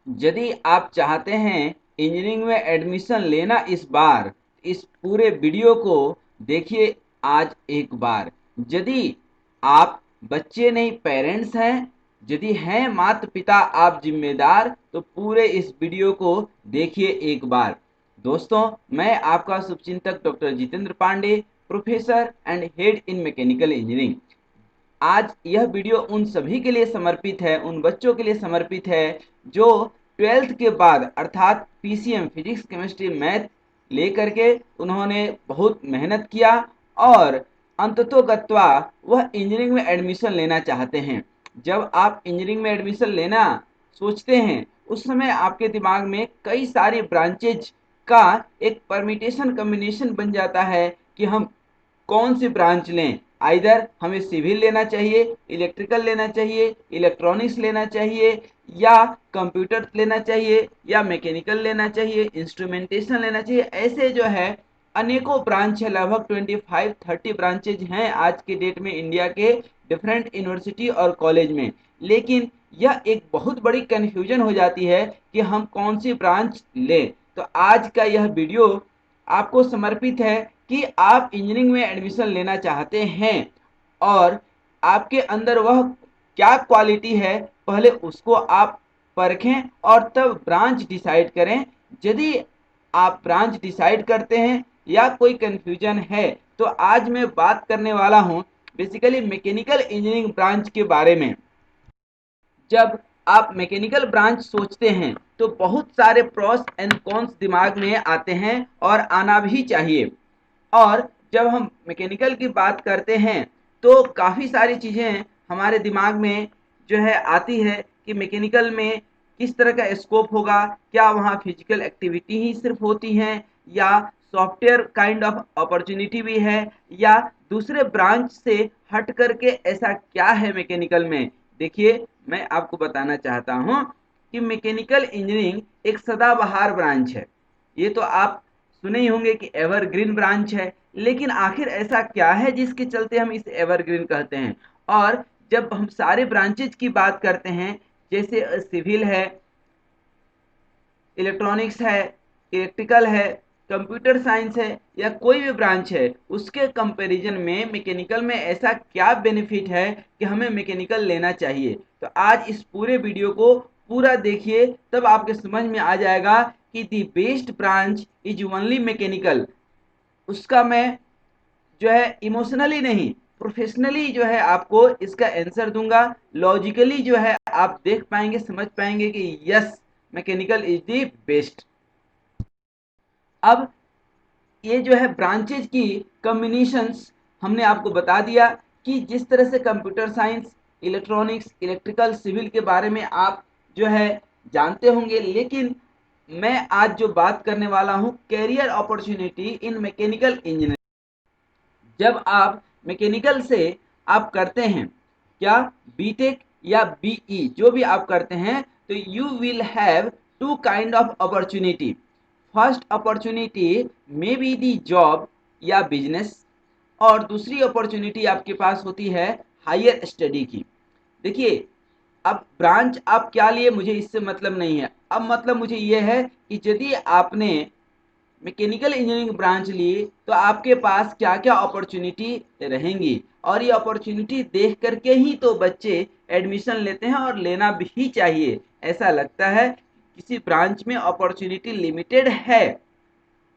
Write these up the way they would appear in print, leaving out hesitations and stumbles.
यदि आप चाहते हैं इंजीनियरिंग में एडमिशन लेना इस बार, इस पूरे वीडियो को देखिए आज एक बार। यदि आप बच्चे नहीं पेरेंट्स हैं, यदि हैं माता पिता आप जिम्मेदार, तो पूरे इस वीडियो को देखिए एक बार। दोस्तों, मैं आपका शुभचिंतक doctor Jitendra Pandey, professor and head in mechanical engineering. आज यह वीडियो उन सभी के लिए समर्पित है, उन बच्चों के लिए समर्पित है जो 12th के बाद अर्थात पीसीएम फिजिक्स केमिस्ट्री मैथ लेकर के उन्होंने बहुत मेहनत किया और अंततोगत्वा वह इंजीनियरिंग में एडमिशन लेना चाहते हैं। जब आप इंजीनियरिंग में एडमिशन लेना सोचते हैं, उस समय आपके दिमाग में कई सारी ब्रांचेज का एक परमिटेशन कम्बिनेशन बन जाता है कि हम कौन सी ब्रांच लें। आइदर हमें सिविल लेना चाहिए, इलेक्ट्रिकल लेना चाहिए, इलेक्ट्रॉनिक्स लेना चाहिए, या कंप्यूटर लेना चाहिए, या मैकेनिकल लेना चाहिए, इंस्ट्रूमेंटेशन लेना चाहिए। ऐसे जो है अनेकों ब्रांच है, लगभग 25-30 ब्रांचेज हैं आज के डेट में इंडिया के डिफरेंट यूनिवर्सिटी और कॉलेज में। लेकिन यह एक बहुत बड़ी कन्फ्यूजन हो जाती है कि हम कौन सी ब्रांच लें। तो आज का यह वीडियो आपको समर्पित है कि आप इंजीनियरिंग में एडमिशन लेना चाहते हैं और आपके अंदर वह क्या क्वालिटी है, पहले उसको आप परखें और तब ब्रांच डिसाइड करें। यदि आप ब्रांच डिसाइड करते हैं या कोई कंफ्यूजन है, तो आज मैं बात करने वाला हूं बेसिकली मैकेनिकल इंजीनियरिंग ब्रांच के बारे में। जब आप मैकेनिकल ब्रांच सोचते हैं तो बहुत सारे प्रोस एंड कॉन्स दिमाग में आते हैं और आना भी चाहिए। और जब हम मैकेनिकल की बात करते हैं तो काफ़ी सारी चीज़ें हमारे दिमाग में जो है आती है कि मैकेनिकल में किस तरह का स्कोप होगा, क्या वहाँ फिजिकल एक्टिविटी ही सिर्फ होती हैं या सॉफ्टवेयर काइंड ऑफ अपॉर्चुनिटी भी है, या दूसरे ब्रांच से हट करके ऐसा क्या है मैकेनिकल में। देखिए, मैं आपको बताना चाहता हूँ कि मैकेनिकल इंजीनियरिंग एक सदाबहार ब्रांच है। ये तो आप सुने ही होंगे कि एवरग्रीन ब्रांच है, लेकिन आखिर ऐसा क्या है जिसके चलते हम इसे एवरग्रीन कहते हैं। और जब हम सारे ब्रांचेज की बात करते हैं, जैसे सिविल है, इलेक्ट्रॉनिक्स है, इलेक्ट्रिकल है, कंप्यूटर साइंस है, या कोई भी ब्रांच है, उसके कंपैरिजन में मैकेनिकल में ऐसा क्या बेनिफिट है कि हमें मैकेनिकल लेना चाहिए। तो आज इस पूरे वीडियो को पूरा देखिए, तब आपके समझ में आ जाएगा कि the best branch is only mechanical. उसका मैं जो है इमोशनली नहीं, प्रोफेशनली जो है आपको इसका आंसर दूंगा। लॉजिकली जो है आप देख पाएंगे, समझ पाएंगे कि yes, mechanical is the best. अब ये जो है ब्रांचेज की कॉम्बिनेशंस हमने आपको बता दिया कि जिस तरह से computer science, electronics, electrical, civil के बारे में आप जो है जानते होंगे। लेकिन मैं आज जो बात करने वाला हूँ career opportunity in mechanical engineering. जब आप मैकेनिकल से आप करते हैं, क्या बीटेक या बीई जो भी आप करते हैं, तो you will have two kind of opportunity. First opportunity may be the job या बिजनेस, और दूसरी अपॉर्चुनिटी आपके पास होती है हायर स्टडी की। देखिए, अब ब्रांच आप क्या लिए मुझे इससे मतलब नहीं है। अब मतलब मुझे यह है कि यदि आपने मैकेनिकल इंजीनियरिंग ब्रांच ली तो आपके पास क्या क्या अपॉर्चुनिटी रहेंगी, और ये अपॉर्चुनिटी देख करके ही तो बच्चे एडमिशन लेते हैं और लेना भी चाहिए। ऐसा लगता है किसी ब्रांच में अपॉर्चुनिटी लिमिटेड है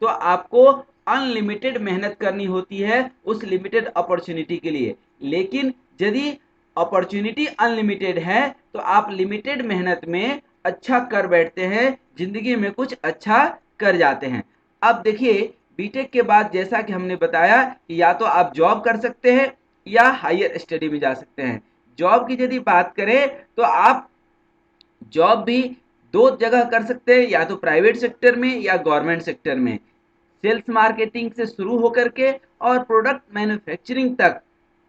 तो आपको अनलिमिटेड मेहनत करनी होती है उस लिमिटेड अपॉर्चुनिटी के लिए। लेकिन यदि अपॉर्चुनिटी अनलिमिटेड है तो आप लिमिटेड मेहनत में अच्छा कर बैठते हैं, जिंदगी में कुछ अच्छा कर जाते हैं। अब देखिए, बीटेक के बाद जैसा कि हमने बताया कि या तो आप जॉब कर सकते हैं या हायर स्टडी में जा सकते हैं। जॉब की यदि बात करें तो आप जॉब भी दो जगह कर सकते हैं, या तो प्राइवेट सेक्टर में या गवर्नमेंट सेक्टर में। सेल्स मार्केटिंग से शुरू होकर के और प्रोडक्ट मैन्युफैक्चरिंग तक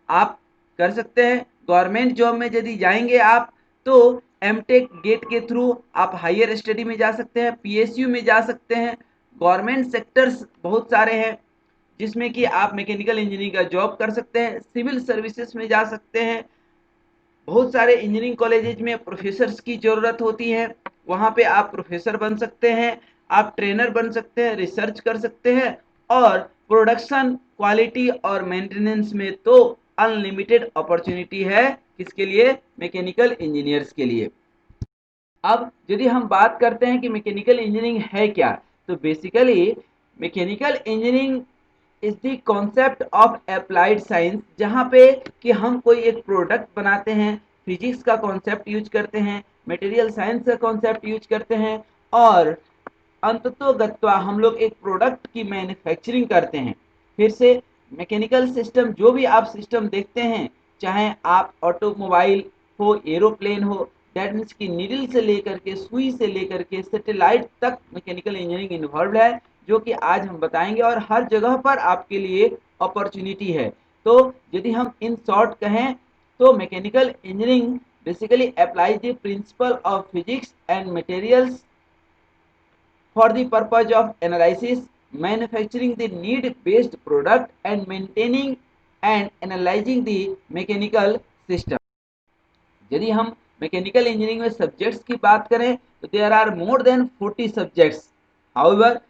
आप कर सकते हैं। गवर्नमेंट जॉब में यदि जाएंगे आप तो एमटेक गेट के थ्रू आप हायर स्टडी में जा सकते हैं, पीएसयू में जा सकते हैं। गवर्नमेंट सेक्टर्स बहुत सारे हैं जिसमें कि आप मैकेनिकल इंजीनियरिंग का जॉब कर सकते हैं, सिविल सर्विसेज में जा सकते हैं। बहुत सारे इंजीनियरिंग कॉलेजेज में प्रोफेसर्स की ज़रूरत होती है। वहाँ पे आप प्रोफेसर बन सकते हैं, आप ट्रेनर बन सकते हैं, रिसर्च कर सकते हैं, और प्रोडक्शन, क्वालिटी और मेंटेनेंस में तो अनलिमिटेड अपॉर्चुनिटी है। किसके लिए? मैकेनिकल इंजीनियर्स के लिए। अब यदि हम बात करते हैं कि मैकेनिकल इंजीनियरिंग है क्या, तो basically mechanical engineering is the concept of applied science, जहाँ पे कि हम कोई एक प्रोडक्ट बनाते हैं, फिजिक्स का कॉन्सेप्ट यूज करते हैं, मटेरियल साइंस का कॉन्सेप्ट यूज करते हैं, और अंततोगत्वा हम लोग एक प्रोडक्ट की मैन्युफैक्चरिंग करते हैं। फिर से मैकेनिकल सिस्टम, जो भी आप सिस्टम देखते हैं, चाहे आप ऑटोमोबाइल हो, एरोप्लेन हो, दैट मीन्स की नीडल से लेकर के, सुई से लेकर के सैटेलाइट तक मैकेनिकल इंजीनियरिंग इन्वॉल्व है, जो कि आज हम बताएंगे, और हर जगह पर आपके लिए अपॉर्चुनिटी है। तो यदि हम इन शॉर्ट कहें तो mechanical engineering basically applies the principle of physics and materials for the purpose of analysis, manufacturing the need-based product, and maintaining and analyzing the mechanical system. यदि हम मैकेनिकल इंजीनियरिंग में subjects की बात करें तो there are more than 40 subjects. However,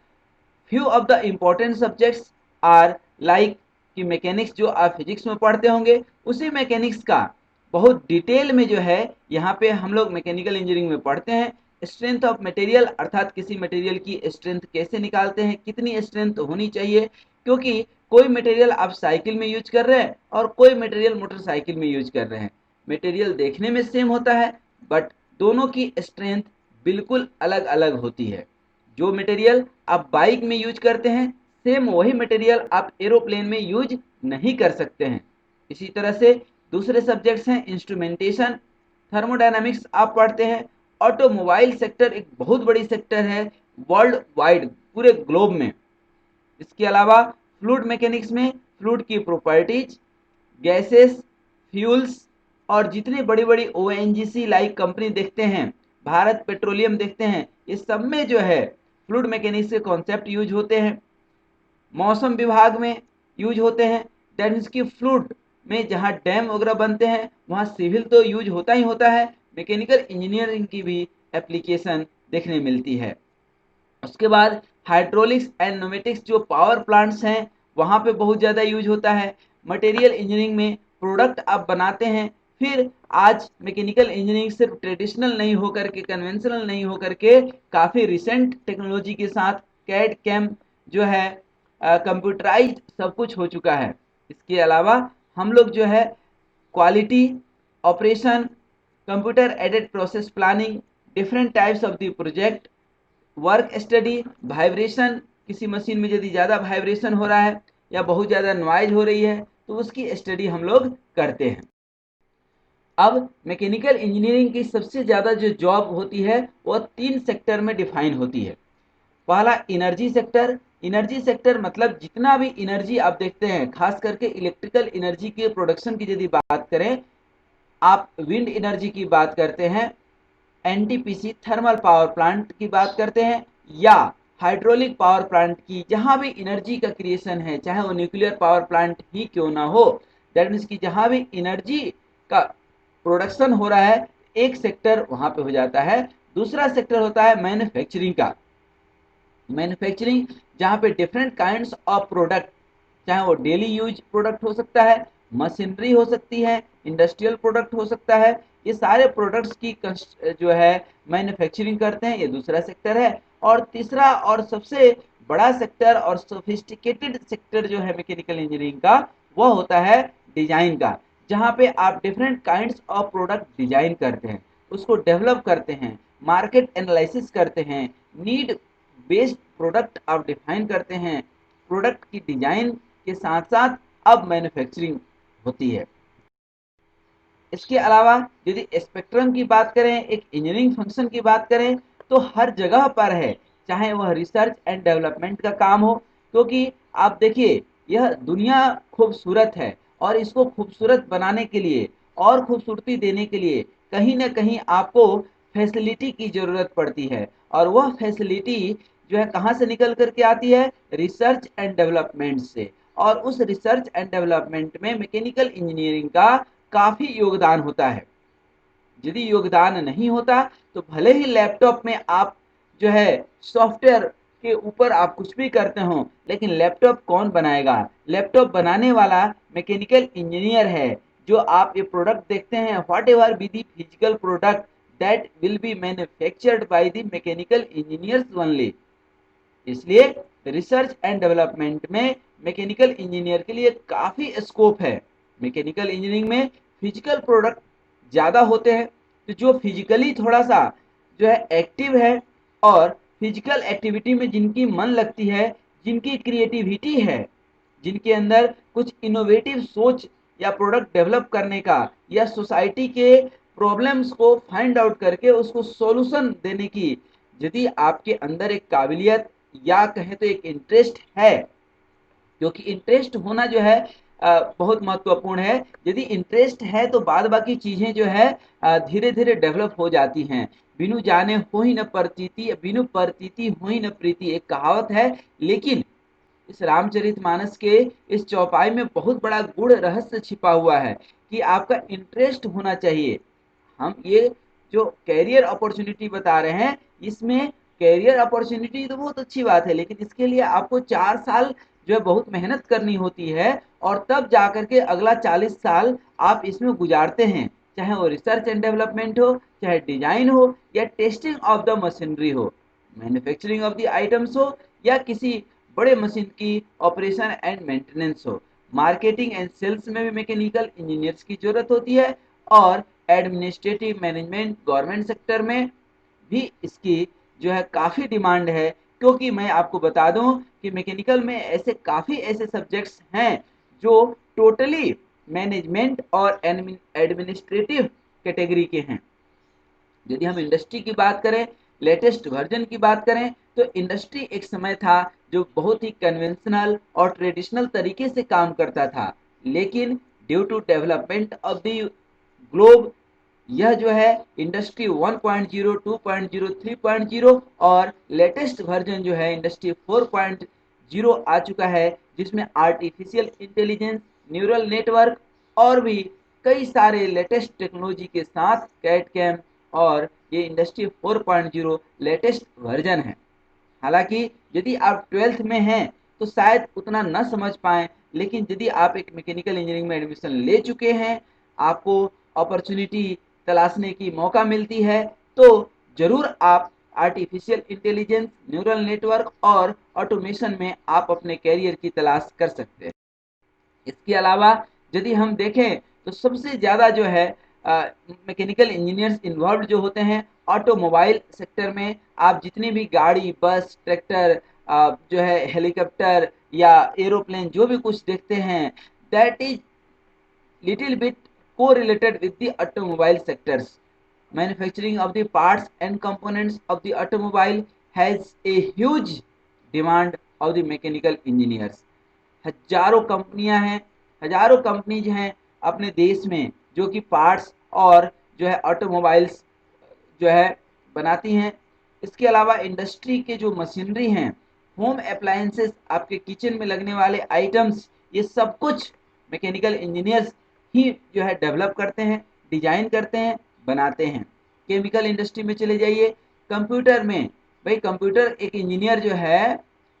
few of the important subjects are like कि mechanics जो आप फिजिक्स में पढ़ते होंगे, उसी मैकेनिक्स का बहुत डिटेल में जो है यहाँ पे हम लोग मैकेनिकल इंजीनियरिंग में पढ़ते हैं। स्ट्रेंथ ऑफ मटेरियल, अर्थात किसी मटेरियल की स्ट्रेंथ कैसे निकालते हैं, कितनी स्ट्रेंथ होनी चाहिए, क्योंकि कोई मटेरियल आप साइकिल में यूज कर रहे हैं और कोई मटेरियल मोटरसाइकिल में यूज कर रहे हैं। मटेरियल देखने में सेम होता है, बट दोनों की स्ट्रेंथ बिल्कुल अलग अलग होती है। जो मटेरियल आप बाइक में यूज करते हैं, सेम वही मटेरियल आप एरोप्लेन में यूज नहीं कर सकते हैं। इसी तरह से दूसरे सब्जेक्ट्स हैं इंस्ट्रूमेंटेशन, थर्मोडायनामिक्स आप पढ़ते हैं। ऑटोमोबाइल सेक्टर एक बहुत बड़ी सेक्टर है वर्ल्ड वाइड, पूरे ग्लोब में। इसके अलावा फ्लूइड मैकेनिक्स में फ्लूइड की प्रॉपर्टीज, गैसेस, फ्यूल्स, और जितनी बड़ी बड़ी ओएनजीसी लाइक कंपनी देखते हैं, भारत पेट्रोलियम देखते हैं, इस सब में जो है फ्लूइड मैकेनिक्स के कॉन्सेप्ट यूज होते हैं। मौसम विभाग में यूज होते हैं, दैट मीन्स की फ्लूइड में जहाँ डैम वगैरह बनते हैं वहाँ सिविल तो यूज होता ही होता है, मैकेनिकल इंजीनियरिंग की भी एप्लीकेशन देखने मिलती है। उसके बाद हाइड्रोलिक्स एंड न्यूमेटिक्स जो पावर प्लांट्स हैं वहाँ पे बहुत ज़्यादा यूज होता है। मटेरियल इंजीनियरिंग में प्रोडक्ट आप बनाते हैं। फिर आज मैकेनिकल इंजीनियरिंग सिर्फ ट्रेडिशनल नहीं होकर के, कन्वेंशनल नहीं होकर के, काफ़ी रिसेंट टेक्नोलॉजी के साथ कैड कैम जो है कंप्यूटराइज सब कुछ हो चुका है। इसके अलावा हम लोग जो है quality, operation, computer aided process planning, different types of the project, work study, vibration, किसी मशीन में यदि ज़्यादा वाइब्रेशन हो रहा है या बहुत ज़्यादा नॉइज हो रही है तो उसकी स्टडी हम लोग करते हैं। अब मैकेनिकल इंजीनियरिंग की सबसे ज़्यादा जो जॉब होती है वह 3 सेक्टर में डिफाइन होती है। पहला एनर्जी सेक्टर। एनर्जी सेक्टर मतलब जितना भी एनर्जी आप देखते हैं, खास करके इलेक्ट्रिकल एनर्जी के प्रोडक्शन की यदि बात करें, आप विंड एनर्जी की बात करते हैं, एनटीपीसी थर्मल पावर प्लांट की बात करते हैं, या हाइड्रोलिक पावर प्लांट की, जहां भी एनर्जी का क्रिएशन है, चाहे वो न्यूक्लियर पावर प्लांट ही क्यों ना हो, दैट मीन्स की जहां भी एनर्जी का प्रोडक्शन हो रहा है, एक सेक्टर वहां पे हो जाता है। दूसरा सेक्टर होता है मैन्युफैक्चरिंग का। मैन्युफैक्चरिंग जहाँ पे डिफरेंट काइंड्स ऑफ प्रोडक्ट, चाहे वो डेली यूज प्रोडक्ट हो सकता है, मशीनरी हो सकती है, इंडस्ट्रियल प्रोडक्ट हो सकता है, ये सारे प्रोडक्ट्स की जो है मैन्युफैक्चरिंग करते हैं, ये दूसरा सेक्टर है। और तीसरा और सबसे बड़ा सेक्टर और सोफिस्टिकेटेड सेक्टर जो है मैकेनिकल इंजीनियरिंग का, वह होता है डिजाइन का, जहाँ पे आप different kinds of product design करते हैं, उसको डेवलप करते हैं, मार्केट एनालिसिस करते हैं, नीड बेस्ड प्रोडक्ट आप डिफाइन करते हैं। प्रोडक्ट की डिजाइन के साथ साथ अब मैन्युफैक्चरिंग होती है। इसके अलावा यदि स्पेक्ट्रम की बात करें, एक इंजीनियरिंग फंक्शन की बात करें, तो हर जगह पर है, चाहे वह रिसर्च एंड डेवलपमेंट का काम हो, क्योंकि आप देखिए यह दुनिया खूबसूरत है और इसको खूबसूरत बनाने के लिए और खूबसूरती देने के लिए कहीं ना कहीं आपको फैसिलिटी की ज़रूरत पड़ती है, और वह फैसिलिटी जो है कहाँ से निकल करके आती है? रिसर्च एंड डेवलपमेंट से। और उस रिसर्च एंड डेवलपमेंट में मैकेनिकल इंजीनियरिंग का काफ़ी योगदान होता है। यदि योगदान नहीं होता तो भले ही लैपटॉप में आप जो है सॉफ्टवेयर के ऊपर आप कुछ भी करते हो, लेकिन लैपटॉप कौन बनाएगा? लैपटॉप बनाने वाला मैकेनिकल इंजीनियर है। जो आप ये प्रोडक्ट देखते हैं, what ever be the physical product that will be manufactured by the mechanical engineers only. इसलिए रिसर्च एंड डेवलपमेंट में मैकेनिकल इंजीनियर के लिए काफ़ी स्कोप है। मैकेनिकल इंजीनियरिंग में फिजिकल प्रोडक्ट ज़्यादा होते हैं, तो जो फिजिकली थोड़ा सा जो है एक्टिव है और फिजिकल एक्टिविटी में जिनकी मन लगती है, जिनकी क्रिएटिविटी है, जिनके अंदर कुछ इनोवेटिव सोच या प्रोडक्ट डेवलप करने का या सोसाइटी के प्रॉब्लम्स को फाइंड आउट करके उसको सॉल्यूशन देने की यदि आपके अंदर एक काबिलियत या कहें तो एक इंटरेस्ट है, क्योंकि इंटरेस्ट होना जो है बहुत महत्वपूर्ण है। यदि इंटरेस्ट है तो बाद बाकी चीज़ें जो है धीरे धीरे डेवलप हो जाती हैं। बिनु जाने हो ही न प्रतीति, बिनु प्रतीति हो ही न प्रीति, एक कहावत है। लेकिन इस रामचरितमानस के इस चौपाई में बहुत बड़ा गूढ़ रहस्य छिपा हुआ है कि आपका इंटरेस्ट होना चाहिए। हम ये जो कैरियर अपॉर्चुनिटी बता रहे हैं, इसमें कैरियर अपॉर्चुनिटी तो बहुत अच्छी बात है, लेकिन इसके लिए आपको 4 साल जो है बहुत मेहनत करनी होती है और तब जाकर के अगला 40 साल आप इसमें गुजारते हैं। चाहे वो रिसर्च एंड डेवलपमेंट हो, चाहे डिजाइन हो या टेस्टिंग ऑफ द मशीनरी हो, मैन्युफैक्चरिंग ऑफ द आइटम्स हो या किसी बड़े मशीन की ऑपरेशन एंड मेंटेनेंस हो। मार्केटिंग एंड सेल्स में भी मैकेनिकल इंजीनियर्स की जरूरत होती है और एडमिनिस्ट्रेटिव मैनेजमेंट गवर्नमेंट सेक्टर में भी इसकी जो है काफ़ी डिमांड है। क्योंकि मैं आपको बता दूं कि मैकेनिकल में ऐसे काफ़ी ऐसे सब्जेक्ट्स हैं जो टोटली मैनेजमेंट और एडमिनिस्ट्रेटिव कैटेगरी के हैं। यदि हम इंडस्ट्री की बात करें, लेटेस्ट वर्जन की बात करें, तो इंडस्ट्री एक समय था जो बहुत ही कन्वेंशनल और ट्रेडिशनल तरीके से काम करता था, लेकिन due to development of the globe यह जो है इंडस्ट्री 1.0, 2.0, 3.0 और लेटेस्ट वर्जन जो है इंडस्ट्री 4.0 आ चुका है, जिसमें आर्टिफिशियल इंटेलिजेंस, न्यूरल नेटवर्क और भी कई सारे लेटेस्ट टेक्नोलॉजी के साथ कैट कैम और ये इंडस्ट्री 4.0 लेटेस्ट वर्जन है। हालांकि यदि आप 12th में हैं तो शायद उतना न समझ पाएँ, लेकिन यदि आप एक मैकेनिकल इंजीनियरिंग में एडमिशन ले चुके हैं, आपको अपॉर्चुनिटी तलाशने की मौका मिलती है, तो ज़रूर आप आर्टिफिशियल इंटेलिजेंस, न्यूरल नेटवर्क और ऑटोमेशन में आप अपने कैरियर की तलाश कर सकते हैं। इसके अलावा यदि हम देखें तो सबसे ज़्यादा जो है मैकेनिकल इंजीनियर्स इन्वॉल्व जो होते हैं ऑटोमोबाइल सेक्टर में। आप जितनी भी गाड़ी, बस, ट्रैक्टर, जो है हेलीकॉप्टर या एरोप्लेन जो भी कुछ देखते हैं, that is little bit correlated with the automobile sectors. Manufacturing of the parts and components of the automobile has a huge demand of the mechanical engineers. हजारों कंपनियां हैं, हजारों कंपनीज हैं अपने देश में जो कि पार्ट्स और जो है ऑटोमोबाइल्स जो है बनाती हैं। इसके अलावा इंडस्ट्री के जो मशीनरी हैं, होम अप्लायंसेस, आपके किचन में लगने वाले आइटम्स, ये सब कुछ मैकेनिकल इंजीनियर्स ही जो है डेवलप करते हैं, डिजाइन करते हैं, बनाते हैं। केमिकल इंडस्ट्री में चले जाइए, कंप्यूटर में, भाई कंप्यूटर एक इंजीनियर जो है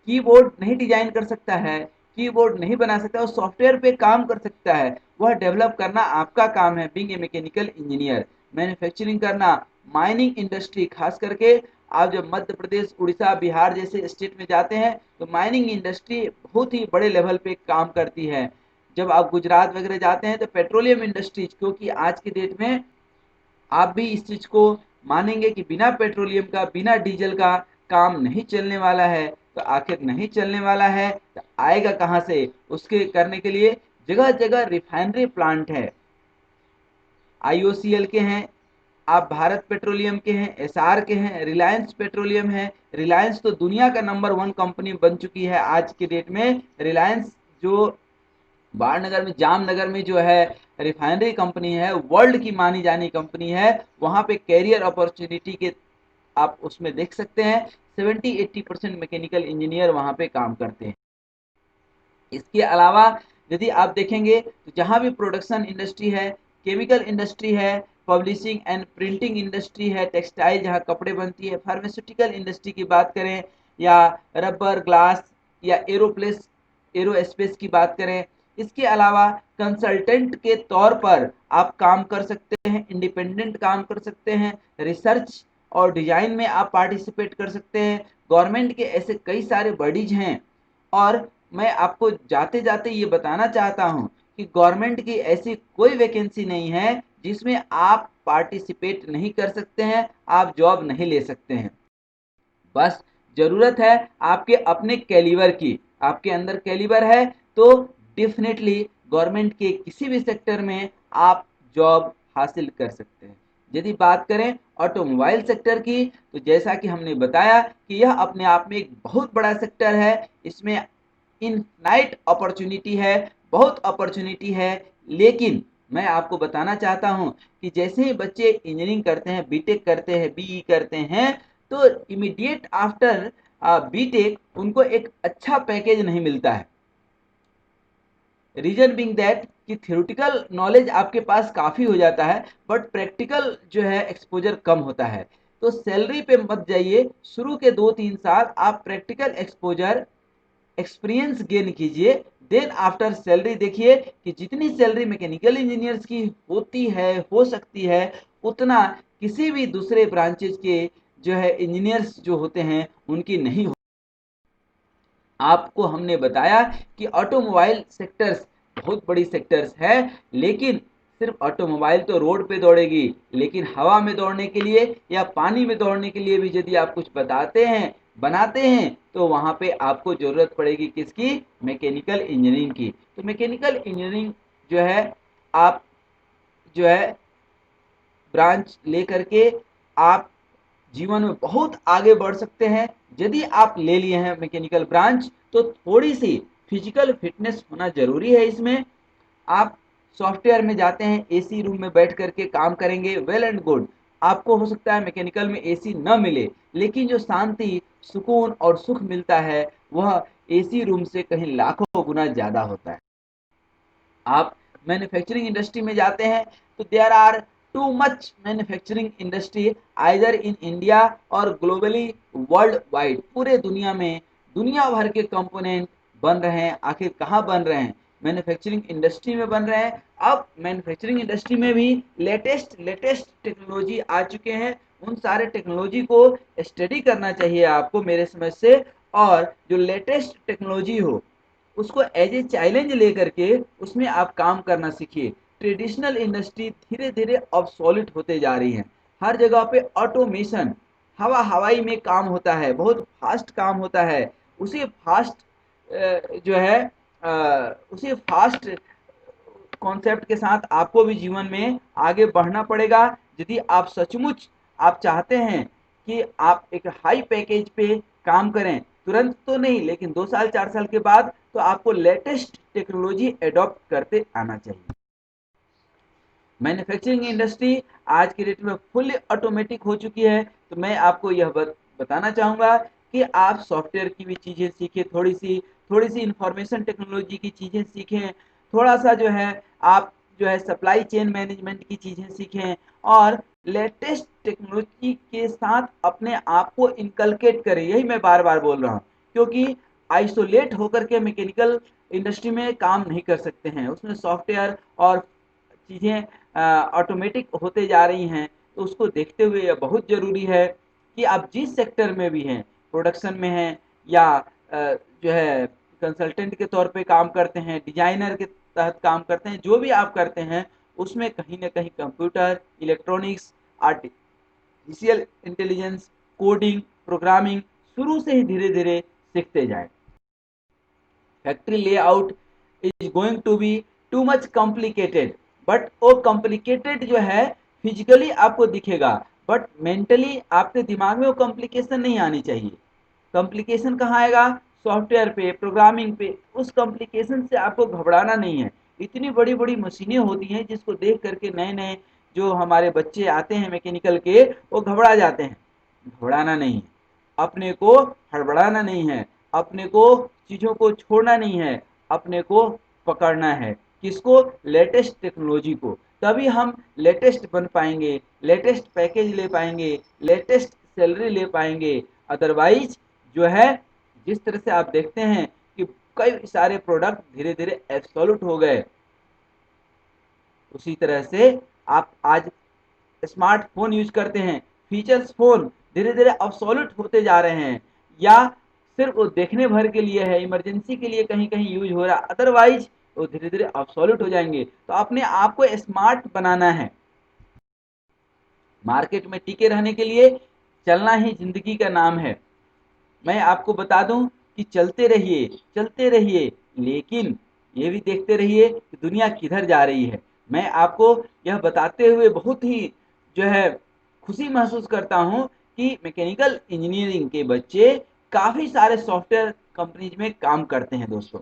कीबोर्ड नहीं डिजाइन कर सकता है, कीबोर्ड नहीं बना सकता, वो सॉफ्टवेयर पे काम कर सकता है, वह डेवलप करना आपका काम है being a mechanical engineer. Manufacturing करना, माइनिंग इंडस्ट्री, खास करके आप जब मध्य प्रदेश, उड़ीसा, बिहार जैसे स्टेट में जाते हैं तो माइनिंग इंडस्ट्री बहुत ही बड़े लेवल पे काम करती है। जब आप गुजरात वगैरह जाते हैं तो पेट्रोलियम इंडस्ट्रीज, क्योंकि आज की डेट में आप भी इस चीज को मानेंगे कि बिना पेट्रोलियम का, बिना डीजल का काम नहीं चलने वाला है। तो आखिर नहीं चलने वाला है तो आएगा कहाँ से? उसके करने के लिए जगह जगह रिफाइनरी प्लांट है। आईओसीएल के हैं, आप भारत पेट्रोलियम के हैं, एसआर के हैं, रिलायंस पेट्रोलियम है। रिलायंस तो दुनिया का नंबर 1 कंपनी बन चुकी है आज के डेट में। रिलायंस जो बाणनगर में, जामनगर में जो है रिफाइनरी कंपनी है, वर्ल्ड की मानी जानी कंपनी है। वहाँ पे कैरियर अपॉर्चुनिटी के आप उसमें देख सकते हैं 70-80% मैकेनिकल इंजीनियर वहाँ पे काम करते हैं। इसके अलावा यदि आप देखेंगे तो जहाँ भी प्रोडक्शन इंडस्ट्री है, केमिकल इंडस्ट्री है, पब्लिशिंग एंड प्रिंटिंग इंडस्ट्री है, टेक्सटाइल जहाँ कपड़े बनती है, फार्मास्यूटिकल इंडस्ट्री की बात करें या रबर, ग्लास या एरोस्पेस की बात करें। इसके अलावा कंसल्टेंट के तौर पर आप काम कर सकते हैं, इंडिपेंडेंट काम कर सकते हैं, रिसर्च और डिजाइन में आप पार्टिसिपेट कर सकते हैं। गवर्नमेंट के ऐसे कई सारे बॉडीज हैं और मैं आपको जाते जाते ये बताना चाहता हूँ कि गवर्नमेंट की ऐसी कोई वैकेंसी नहीं है जिसमें आप पार्टिसिपेट नहीं कर सकते हैं, आप जॉब नहीं ले सकते हैं। बस जरूरत है आपके अपने कैलिबर की। आपके अंदर कैलिबर है तो डेफिनेटली गवर्नमेंट के किसी भी सेक्टर में आप जॉब हासिल कर सकते हैं। यदि बात करें ऑटोमोबाइल सेक्टर की, तो जैसा कि हमने बताया कि यह अपने आप में एक बहुत बड़ा सेक्टर है। इसमें इनफाइनाइट अपॉर्चुनिटी है, बहुत अपॉर्चुनिटी है। लेकिन मैं आपको बताना चाहता हूं कि जैसे ही बच्चे इंजीनियरिंग करते हैं, बीटेक करते हैं, बीई करते हैं, तो इमीडिएट आफ्टर बीटेक उनको एक अच्छा पैकेज नहीं मिलता है। रीजन बिंग दैट कि थ्योरेटिकल नॉलेज आपके पास काफ़ी हो जाता है, बट प्रैक्टिकल जो है एक्सपोजर कम होता है। तो सैलरी पे मत जाइए, शुरू के 2-3 साल आप प्रैक्टिकल एक्सपोजर, एक्सपीरियंस गेन कीजिए। देन आफ्टर सैलरी देखिए कि जितनी सैलरी मैकेनिकल इंजीनियर्स की होती है, हो सकती है, उतना किसी भी दूसरे ब्रांचेज के जो है इंजीनियर्स जो होते हैं उनकी नहीं हो। आपको हमने बताया कि ऑटोमोबाइल सेक्टर्स बहुत बड़ी सेक्टर्स है, लेकिन सिर्फ ऑटोमोबाइल तो रोड पे दौड़ेगी, लेकिन हवा में दौड़ने के लिए या पानी में दौड़ने के लिए भी यदि आप कुछ बताते हैं, बनाते हैं, तो वहाँ पे आपको ज़रूरत पड़ेगी किसकी? मैकेनिकल इंजीनियरिंग की। तो मैकेनिकल इंजीनियरिंग जो है, आप जो है ब्रांच लेकर के आप जीवन में बहुत आगे बढ़ सकते हैं। यदि आप ले लिए हैं मैकेनिकल ब्रांच, तो थोड़ी सी फिजिकल फिटनेस होना जरूरी है इसमें। आप सॉफ्टवेयर में जाते हैं, एसी रूम में बैठ करके काम करेंगे, वेल एंड गुड। आपको हो सकता है मैकेनिकल में एसी न मिले, लेकिन जो शांति, सुकून और सुख मिलता है वह एसी रूम से कहीं लाखों गुना ज्यादा होता है। आप मैन्युफैक्चरिंग इंडस्ट्री में जाते हैं तो there are too much manufacturing industry either in India और ग्लोबली, वर्ल्ड वाइड, पूरे दुनिया में दुनिया भर के कंपोनेंट बन रहे हैं। आखिर कहाँ बन रहे हैं? मैन्युफैक्चरिंग इंडस्ट्री में बन रहे हैं। अब मैन्युफैक्चरिंग इंडस्ट्री में भी लेटेस्ट लेटेस्ट टेक्नोलॉजी आ चुके हैं। उन सारे टेक्नोलॉजी को स्टडी करना चाहिए आपको मेरे समझ से, और जो लेटेस्ट टेक्नोलॉजी हो उसको एज ए चैलेंज लेकर के उसमें आप काम करना सीखिए। ट्रेडिशनल इंडस्ट्री धीरे धीरे ऑब्सोलिट होते जा रही है। हर जगह पे ऑटोमेशन, हवा हवाई में काम होता है, बहुत फास्ट काम होता है। उसी फास्ट जो है उसी फास्ट कॉन्सेप्ट के साथ आपको भी जीवन में आगे बढ़ना पड़ेगा। यदि आप सचमुच आप चाहते हैं कि आप एक हाई पैकेज पे काम करें, तुरंत तो नहीं, लेकिन 2 साल 4 साल के बाद, तो आपको लेटेस्ट टेक्नोलॉजी एडॉप्ट करते आना चाहिए। मैन्युफैक्चरिंग इंडस्ट्री आज की डेट में फुल्ली ऑटोमेटिक हो चुकी है। तो मैं आपको यह बताना चाहूँगा कि आप सॉफ्टवेयर की भी चीज़ें सीखें, थोड़ी सी इंफॉर्मेशन टेक्नोलॉजी की चीज़ें सीखें, थोड़ा सा जो है आप जो है सप्लाई चेन मैनेजमेंट की चीज़ें सीखें, और लेटेस्ट टेक्नोलॉजी के साथ अपने आप को इनकलकेट करें। यही मैं बार बार बोल रहा हूँ, क्योंकि आइसोलेट होकर के मैकेनिकल इंडस्ट्री में काम नहीं कर सकते हैं। उसमें सॉफ्टवेयर और चीज़ें ऑटोमेटिक होते जा रही हैं। तो उसको देखते हुए यह बहुत ज़रूरी है कि आप जिस सेक्टर में भी हैं, प्रोडक्शन में हैं या जो है कंसल्टेंट के तौर पे काम करते हैं, डिजाइनर के तहत काम करते हैं, जो भी आप करते हैं उसमें कहीं ना कहीं computer, electronics, artificial intelligence, coding, programming शुरू से ही धीरे धीरे सीखते जाएं। Factory layout is going to be too much complicated, but वो कॉम्प्लिकेटेड जो है फिजिकली आपको दिखेगा, बट मेंटली आपके दिमाग में वो कॉम्प्लिकेशन नहीं आनी चाहिए। कॉम्प्लिकेशन कहाँ आएगा? सॉफ्टवेयर पे, प्रोग्रामिंग पे। उस कॉम्प्लिकेशन से आपको घबराना नहीं है। इतनी बड़ी बड़ी मशीनें होती हैं जिसको देख करके नए नए जो हमारे बच्चे आते हैं मैकेनिकल के, वो घबरा जाते हैं। घबराना नहीं है, अपने को हड़बड़ाना नहीं है, अपने को चीज़ों को छोड़ना नहीं है, अपने को पकड़ना है। किसको? लेटेस्ट टेक्नोलॉजी को। तभी हम लेटेस्ट बन पाएंगे, लेटेस्ट पैकेज ले पाएंगे, लेटेस्ट सैलरी ले पाएंगे। अदरवाइज जो है, जिस तरह से आप देखते हैं कि कई सारे प्रोडक्ट धीरे धीरे एब्सोल्यूट हो गए, उसी तरह से आप आज स्मार्टफोन यूज करते हैं, फीचर्स फोन धीरे धीरे ऑब्सोल्यूट होते जा रहे हैं, या सिर्फ वो देखने भर के लिए है, इमरजेंसी के लिए कहीं कहीं यूज हो रहा है, अदरवाइज वो धीरे धीरे ऑब्सोल्यूट हो जाएंगे। तो अपने आप को स्मार्ट बनाना है। मार्केट में टिके रहने के लिए चलना ही जिंदगी का नाम है। मैं आपको बता दूं कि चलते रहिए, लेकिन ये भी देखते रहिए कि दुनिया किधर जा रही है। मैं आपको यह बताते हुए बहुत ही जो है खुशी महसूस करता हूं कि मैकेनिकल इंजीनियरिंग के बच्चे काफ़ी सारे सॉफ्टवेयर कंपनीज में काम करते हैं दोस्तों।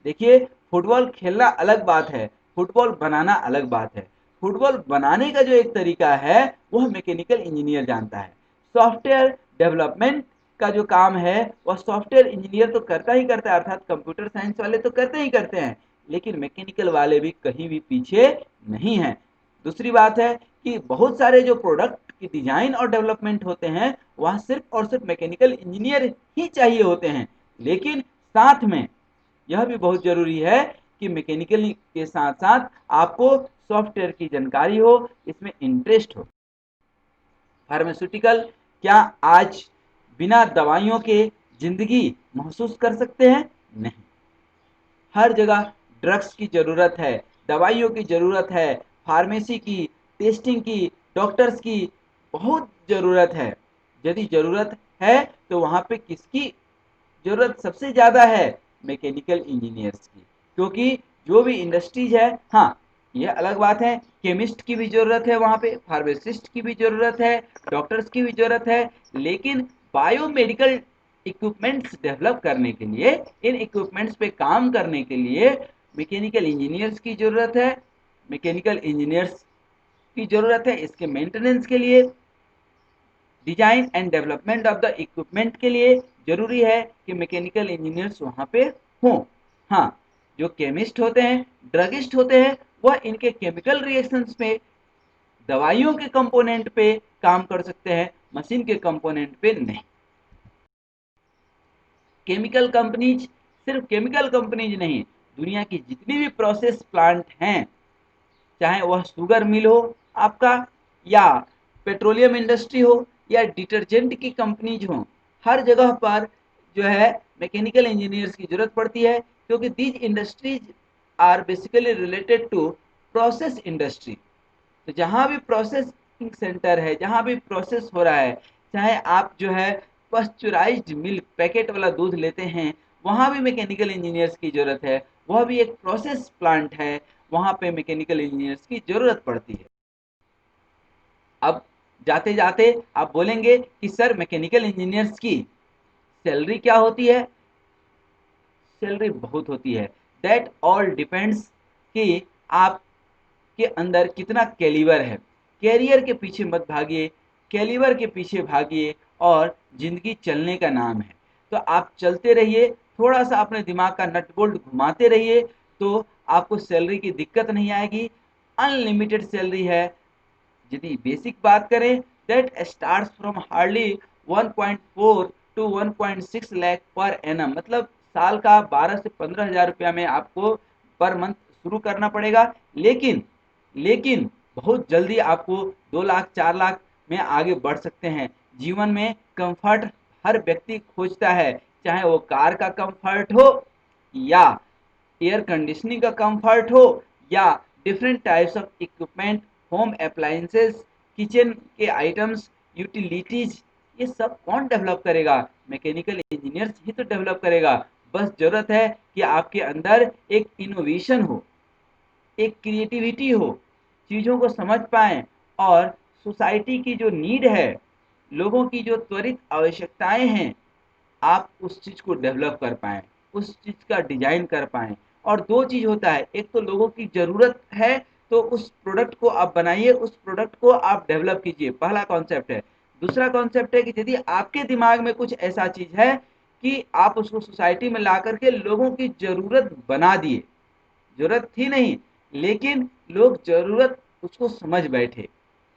देखिए, फुटबॉल खेलना अलग बात है, फुटबॉल बनाना अलग बात है। फुटबॉल बनाने का जो एक तरीका है वह मैकेनिकल इंजीनियर जानता है। सॉफ्टवेयर डेवलपमेंट का जो काम है वह सॉफ्टवेयर इंजीनियर तो करता ही करता है, अर्थात कंप्यूटर साइंस वाले तो करते ही करते हैं, लेकिन मैकेनिकल वाले भी कहीं भी पीछे नहीं हैं। दूसरी बात है कि बहुत सारे जो प्रोडक्ट की डिजाइन और डेवलपमेंट होते हैं वहाँ सिर्फ और सिर्फ मैकेनिकल इंजीनियर ही चाहिए होते हैं, लेकिन साथ में यह भी बहुत जरूरी है कि मैकेनिकल के साथ साथ आपको सॉफ्टवेयर की जानकारी हो, इसमें इंटरेस्ट हो। फार्मास्यूटिकल क्या आज बिना दवाइयों के जिंदगी महसूस कर सकते हैं? नहीं। हर जगह ड्रग्स की ज़रूरत है, दवाइयों की ज़रूरत है, फार्मेसी की, टेस्टिंग की, डॉक्टर्स की बहुत ज़रूरत है। यदि ज़रूरत है तो वहाँ पे किसकी ज़रूरत सबसे ज़्यादा है? मैकेनिकल इंजीनियर्स की। क्योंकि जो भी इंडस्ट्रीज है, हाँ, यह अलग बात है, केमिस्ट की भी ज़रूरत है वहाँ पे, फार्मासिस्ट की भी ज़रूरत है, डॉक्टर्स की भी ज़रूरत है, लेकिन बायोमेडिकल इक्विपमेंट्स डेवलप करने के लिए, इन इक्विपमेंट्स पे काम करने के लिए मैकेनिकल इंजीनियर्स की ज़रूरत है। मैकेनिकल इंजीनियर्स की ज़रूरत है इसके मेंटेनेंस के लिए, design and development of the equipment के लिए जरूरी है कि मैकेनिकल इंजीनियर्स वहाँ पे हों। हाँ, जो केमिस्ट होते हैं, ड्रगिस्ट होते हैं, वह इनके केमिकल रिएक्शंस पे, दवाइयों के कंपोनेंट पे काम कर सकते हैं, मशीन के कंपोनेंट पे नहीं। केमिकल कंपनीज सिर्फ केमिकल कंपनीज नहीं, दुनिया की जितनी भी प्रोसेस प्लांट हैं, चाहे वह शुगर मिल हो आपका, या पेट्रोलियम इंडस्ट्री हो, या डिटर्जेंट की कंपनीज हो, हर जगह पर जो है मैकेनिकल इंजीनियर्स की जरूरत पड़ती है, क्योंकि these industries are basically related to process industry. तो जहाँ भी प्रोसेसिंग सेंटर है, जहाँ भी प्रोसेस हो रहा है, चाहे आप जो है पस्चुराइज्ड मिल्क पैकेट वाला दूध लेते हैं, वहाँ भी मैकेनिकल इंजीनियर्स की ज़रूरत है। वह भी एक प्रोसेस प्लांट है, वहाँ पे मैकेनिकल इंजीनियर्स की ज़रूरत पड़ती है। अब जाते जाते आप बोलेंगे कि सर मैकेनिकल इंजीनियर्स की सैलरी क्या होती है? सैलरी बहुत होती है। दैट ऑल डिपेंड्स कि आप के अंदर कितना कैलिबर है। कैरियर के पीछे मत भागिए, कैलिबर के पीछे भागिए, और ज़िंदगी चलने का नाम है। तो आप चलते रहिए, थोड़ा सा अपने दिमाग का नट बोल्ट घुमाते रहिए, तो आपको सैलरी की दिक्कत नहीं आएगी। अनलिमिटेड सैलरी है। यदि बेसिक बात करें, that starts from hardly 1.4 to 1.6 lakh per annum, मतलब साल का 12 से 15 हज़ार रुपया में आपको पर मंथ शुरू करना पड़ेगा। लेकिन लेकिन बहुत जल्दी आपको 2 लाख 4 लाख में आगे बढ़ सकते हैं। जीवन में कंफर्ट हर व्यक्ति खोजता है, चाहे वो कार का कंफर्ट हो, या एयर कंडीशनिंग का कंफर्ट हो, या different types of equipment, home appliances, kitchen के आइटम्स, यूटिलिटीज, ये सब कौन डेवलप करेगा? मैकेनिकल इंजीनियर्स ही तो डेवलप करेगा। बस जरूरत है कि आपके अंदर एक इनोवेशन हो, एक क्रिएटिविटी हो, चीज़ों को समझ पाएँ, और सोसाइटी की जो नीड है, लोगों की जो त्वरित आवश्यकताएं हैं, आप उस चीज़ को डेवलप कर पाएँ, उस चीज़ का डिजाइन कर पाएँ। और दो चीज़ होता है, एक तो लोगों की ज़रूरत है तो उस प्रोडक्ट को आप बनाइए, उस प्रोडक्ट को आप डेवलप कीजिए, पहला कॉन्सेप्ट है। दूसरा कॉन्सेप्ट है कि यदि आपके दिमाग में कुछ ऐसा चीज़ है कि आप उसको सोसाइटी में ला करके लोगों की ज़रूरत बना दिए, ज़रूरत थी नहीं, लेकिन लोग ज़रूरत उसको समझ बैठे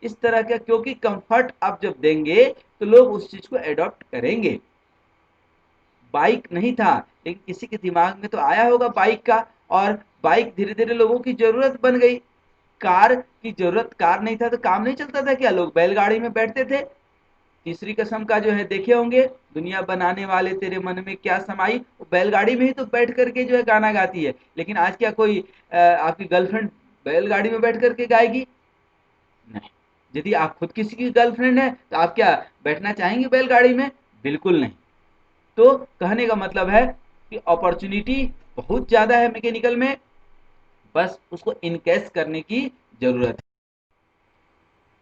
इस तरह का, क्योंकि कंफर्ट आप जब देंगे तो लोग उस चीज को एडॉप्ट करेंगे। बाइक नहीं था, लेकिन किसी के दिमाग में तो आया होगा बाइक का, और बाइक धीरे धीरे लोगों की जरूरत बन गई। कार की जरूरत, कार नहीं था तो काम नहीं चलता था क्या, लोग बैलगाड़ी में बैठते थे। तीसरी कसम का जो है देखे होंगे, दुनिया बनाने वाले तेरे मन में क्या समाई, वो बैलगाड़ी में ही तो बैठ करके जो है गाना गाती है। लेकिन आज क्या कोई आपकी गर्लफ्रेंड बैलगाड़ी में बैठ करके गाएगी? नहीं। यदि आप खुद किसी की गर्लफ्रेंड है तो आप क्या बैठना चाहेंगे बैलगाड़ी में? बिल्कुल नहीं। तो कहने का मतलब है कि अपॉर्चुनिटी बहुत ज्यादा है मैकेनिकल में, बस उसको इनकेस करने की जरूरत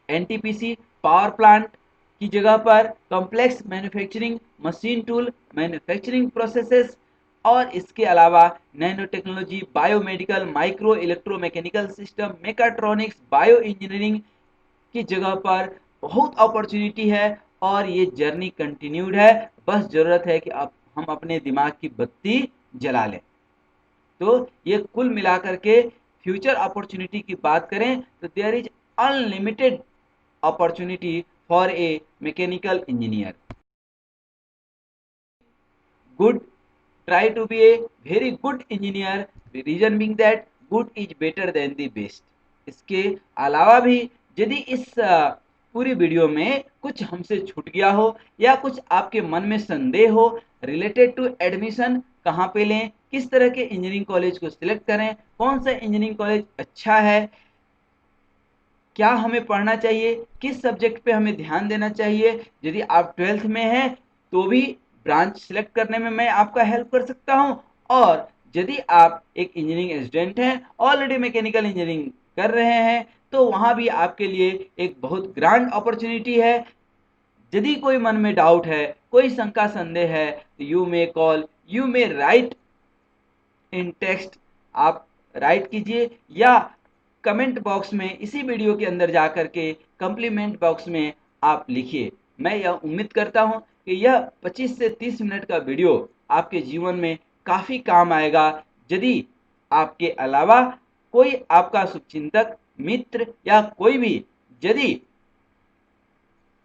है। एनटीपीसी पावर प्लांट की जगह पर complex manufacturing machine tool manufacturing processes, और इसके अलावा nano technology, biomedical, micro electromechanical system, mechatronics, bio engineering की जगह पर बहुत अपॉर्चुनिटी है। और ये जर्नी कंटिन्यूड है, बस जरूरत है कि अब हम अपने दिमाग की बत्ती जला लें। तो ये कुल मिलाकर के फ्यूचर अपॉर्चुनिटी की बात करें तो there is unlimited opportunity for a mechanical engineer. Good, try to be a very good engineer, the reason being that good is better than the best। इसके अलावा भी यदि इस पूरी वीडियो में कुछ हमसे छूट गया हो या कुछ आपके मन में संदेह हो रिलेटेड टू एडमिशन, कहाँ पे लें, किस तरह के इंजीनियरिंग कॉलेज को सिलेक्ट करें, कौन सा इंजीनियरिंग कॉलेज अच्छा है, क्या हमें पढ़ना चाहिए, किस सब्जेक्ट पे हमें ध्यान देना चाहिए, यदि आप 12th में हैं तो भी ब्रांच सिलेक्ट करने में मैं आपका हेल्प कर सकता हूं। और यदि आप एक इंजीनियरिंग स्टूडेंट हैं, ऑलरेडी मैकेनिकल इंजीनियरिंग कर रहे हैं, तो वहां भी आपके लिए एक बहुत ग्रांड अपॉर्चुनिटी है। यदि कोई मन में डाउट है, कोई शंका संदेह है, तो you may call, you may right in text, आप राइट कीजिए या कमेंट बॉक्स में इसी वीडियो के अंदर जाकर के कम्प्लीमेंट बॉक्स में आप लिखिए। मैं यह उम्मीद करता हूं कि यह 25 से 30 मिनट का वीडियो आपके जीवन में काफ़ी काम आएगा। यदि आपके अलावा कोई आपका शुभचिंतक मित्र या कोई भी यदि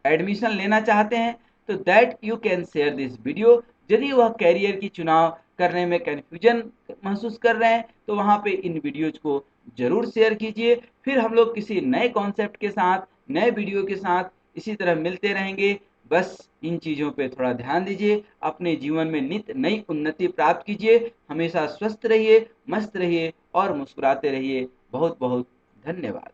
एडमिशन लेना चाहते हैं तो that you can share this video. यदि वह कैरियर की चुनाव करने में कन्फ्यूजन महसूस कर रहे हैं तो वहाँ पे इन वीडियोज को जरूर शेयर कीजिए। फिर हम लोग किसी नए कॉन्सेप्ट के साथ, नए वीडियो के साथ इसी तरह मिलते रहेंगे। बस इन चीज़ों पे थोड़ा ध्यान दीजिए, अपने जीवन में नित्य नई उन्नति प्राप्त कीजिए। हमेशा स्वस्थ रहिए, मस्त रहिए और मुस्कुराते रहिए। बहुत बहुत धन्यवाद।